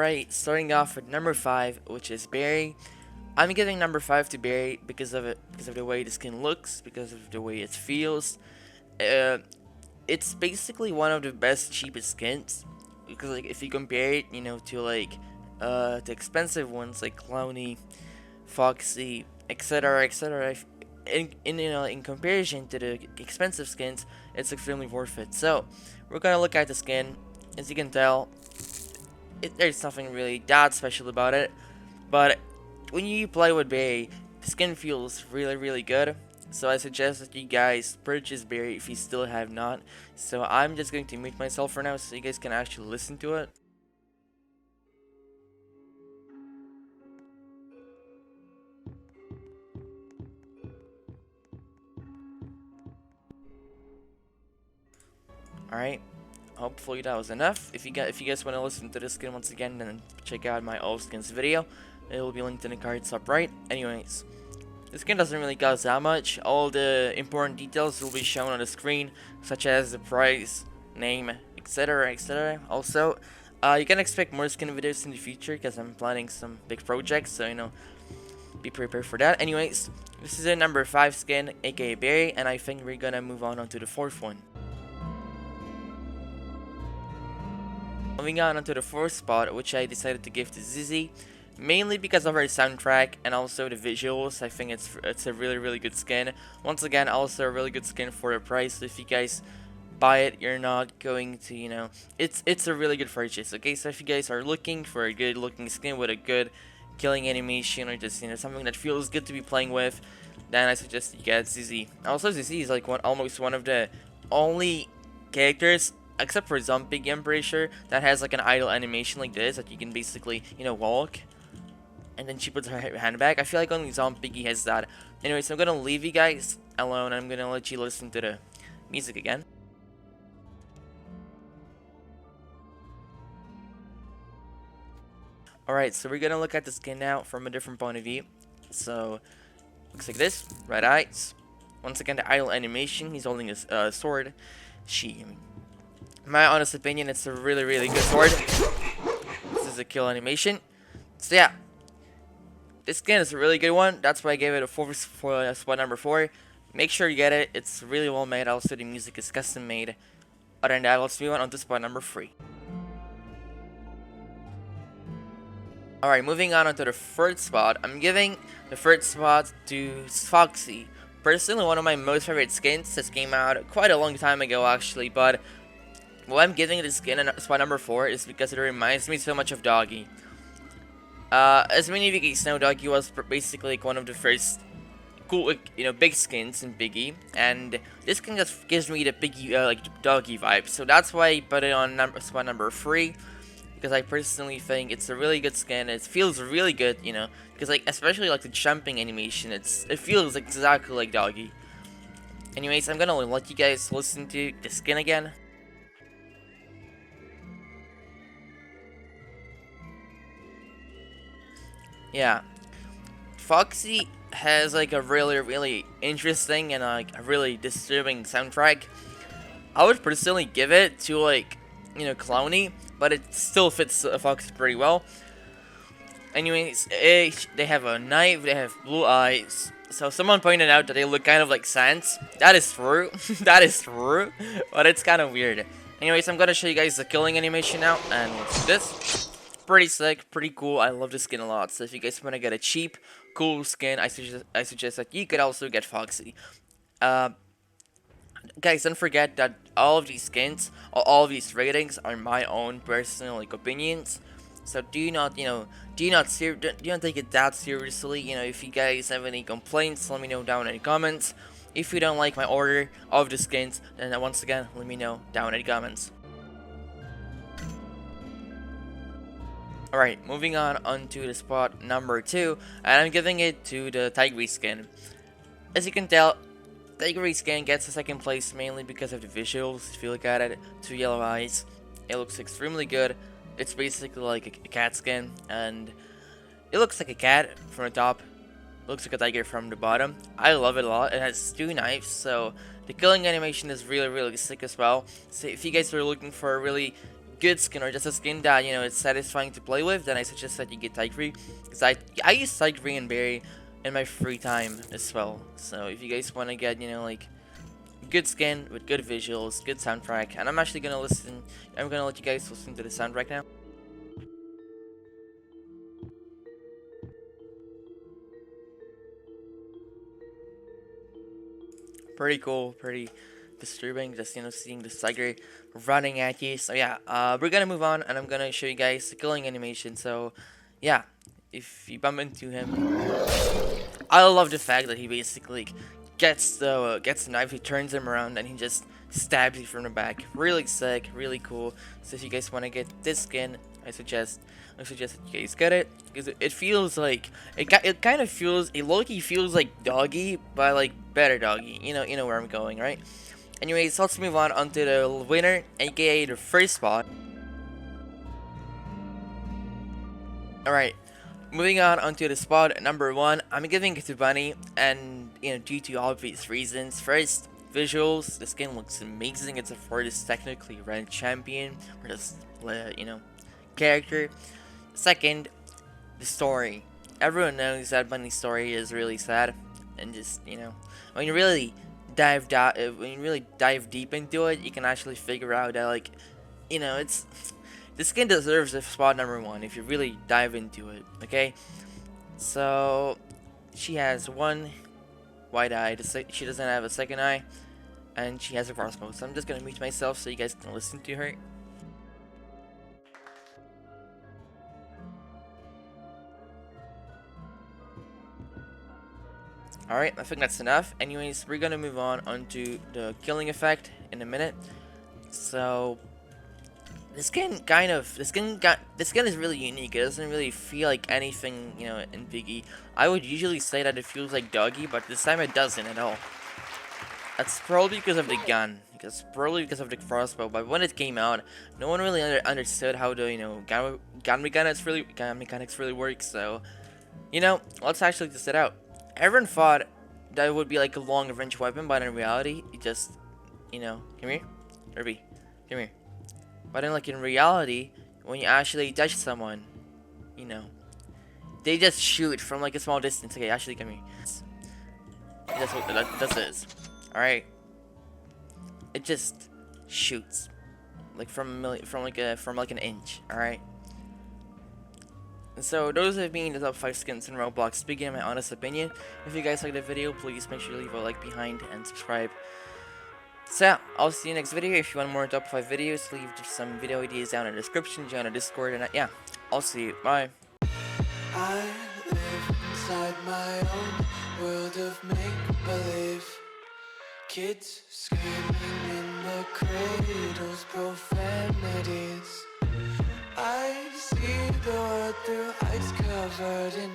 Alright, starting off with number 5, which is Berry. I'm giving number 5 to Berry because of the way the skin looks, because of the way it feels. It's basically one of the best cheapest skins, because like if you compare it, to like the expensive ones like Clowny, Foxy, etc., etc. In comparison to the expensive skins, it's extremely worth it. So we're gonna look at the skin. As you can tell, there's nothing really that special about it, but when you play with Berry, the skin feels really good. So I suggest that you guys purchase Berry if you still have not. So I'm just going to mute myself for now so you guys can actually listen to it. Alright, hopefully that was enough. If you guys want to listen to this skin once again, then check out my All Skins video. It will be linked in the cards up right. Anyways, the skin doesn't really cost that much. All the important details will be shown on the screen, such as the price, name, etc., etc. Also, you can expect more skin videos in the future because I'm planning some big projects, so be prepared for that. Anyways, this is a number 5 skin, aka Berry, and I think we're gonna move on to the 4th one. Moving on onto the 4th spot, which I decided to give to Zizzy, mainly because of her soundtrack and also the visuals. I think it's a really good skin. Once again, also a really good skin for the price. So if you guys buy it, you're not going to, it's a really good purchase. Okay, so if you guys are looking for a good looking skin with a good killing animation, or just something that feels good to be playing with, then I suggest you get Zizzy. Also, Zizzy is like almost one of the only characters, except for Piggy, I'm pretty sure, that has like an idle animation like this, that you can basically, walk, and then she puts her hand back. I feel like only Piggy has that. Anyways, I'm gonna leave you guys alone. I'm gonna let you listen to the music again. Alright, so we're gonna look at the skin now from a different point of view. So, looks like this. Red eyes. Once again, the idle animation. He's holding a sword. In my honest opinion, it's a really good sword. This is a kill animation. So yeah, this skin is a really good one. That's why I gave it a 4 for spot number 4. Make sure you get it. It's really well made. Also, the music is custom made. Other than that, let's move on to spot number 3. Alright, moving on to the 3rd spot. I'm giving the 3rd spot to Foxy. Personally, one of my most favorite skins. This came out quite a long time ago, actually, but why I'm giving this skin in spot number 4 is because it reminds me so much of Doggy. As many of you guys know, Doggy was basically like one of the first cool, big skins in Piggy, and this skin just gives me the Piggy, like Doggy vibe. So that's why I put it on spot number 3, because I personally think it's a really good skin. It feels really good, because like especially like the jumping animation, it feels exactly like Doggy. Anyways, I'm gonna let you guys listen to the skin again. Yeah, Foxy has like a really interesting and like a really disturbing soundtrack. I would personally give it to like Clowny, but it still fits Foxy pretty well. Anyways, they have a knife, they have blue eyes. So someone pointed out that they look kind of like Sans. That is true. That is true, but it's kind of weird. Anyways, I'm gonna show you guys the killing animation now, and let's do this. Pretty sick, pretty cool. I love this skin a lot. So if you guys want to get a cheap, cool skin, I suggest that you could also get Foxy. Guys, don't forget that all of these skins, all of these ratings are my own personal opinions. So do not take it that seriously. If you guys have any complaints, let me know down in the comments. If you don't like my order of the skins, then once again, let me know down in the comments. Alright, moving on onto the spot number 2, and I'm giving it to the Tigray skin. As you can tell, Tigray skin gets the 2nd place mainly because of the visuals. If you look at it, 2 yellow eyes, it looks extremely good. It's basically like a cat skin, and it looks like a cat from the top, looks like a tiger from the bottom. I love it a lot. It has 2 knives, so the killing animation is really sick as well. So if you guys are looking for a really good skin or just a skin that it's satisfying to play with, then I suggest that you get Tigre, because I use Tigre and Berry in my free time as well. So if you guys want to get like good skin with good visuals, good soundtrack, and I'm actually gonna listen. I'm gonna let you guys listen to the soundtrack now. Pretty cool, pretty disturbing, just seeing the tiger running at you. So yeah, we're gonna move on, and I'm gonna show you guys the killing animation. So yeah, if you bump into him, I love the fact that he basically gets the knife, he turns him around, and he just stabs you from the back. Really sick, really cool. So if you guys want to get this skin, I suggest that you guys get it, because it feels like it kind of feels, it low-key feels like doggy, but like better doggy. You know where I'm going, right? Anyways, let's move on onto the winner, aka the first spot. All right. Moving on onto the spot number 1, I'm giving it to Bunny, and due to obvious reasons. First, visuals. The skin looks amazing. It's a Fortis technically ranked champion, or just character. Second, the story. Everyone knows that Bunny's story is really sad, and just when you really dive deep into it, you can actually figure out that it's. The skin deserves a spot number 1 if you really dive into it, okay? So, she has one white eye, she doesn't have a second eye, and she has a crossbow. So I'm just gonna mute myself so you guys can listen to her. Alright, I think that's enough. Anyways, we're gonna move on onto the killing effect in a minute. So, the skin is really unique. It doesn't really feel like anything, in Piggy. I would usually say that it feels like doggy, but this time it doesn't at all. That's probably because of the gun. Probably because of the crossbow. But when it came out, no one really understood how the gun mechanics really work. So, let's actually test it out. Everyone thought that it would be like a long range weapon, but in reality, it just, come here, Ruby, come here. But in reality, when you actually touch someone, they just shoot from like a small distance. Okay, actually come here. That's what that is. All right. It just shoots like from an inch. All right. And so those have been the top 5 skins in Roblox Piggy, in my honest opinion. If you guys like the video, please make sure to leave a like behind and subscribe. So yeah, I'll see you next video. If you want more top 5 videos, leave some video ideas down in the description, join our Discord, and yeah, I'll see you. Bye. I live inside my own world of make-believe. Kids screaming in the cradles, profanities. I see the world through ice covered in